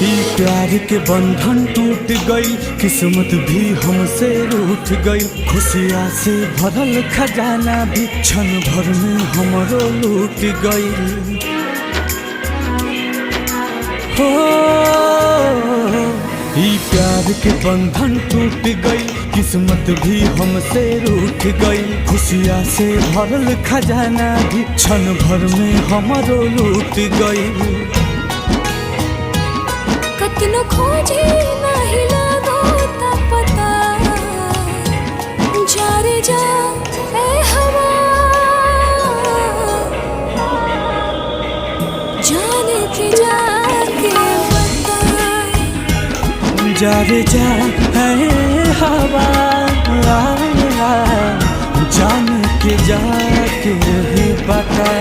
ई प्यार के बंधन टूट गई, किस्मत भी हमसे रूठ गई। खुशियाँ से भरल खजाना भी क्षण भर में हमरो लूट गई। हो ई प्यार के बंधन टूट गई, किस्मत भी हमसे रूठ गई। खुशियाँ से भरल खजाना भी क्षण भर में हमरो लूट गई। कतनो खोजे नाही लागो ता पता, जा रे जा ए हवा, जाने के जाके बता। जा रे जा है हवा, जान के जाके बता।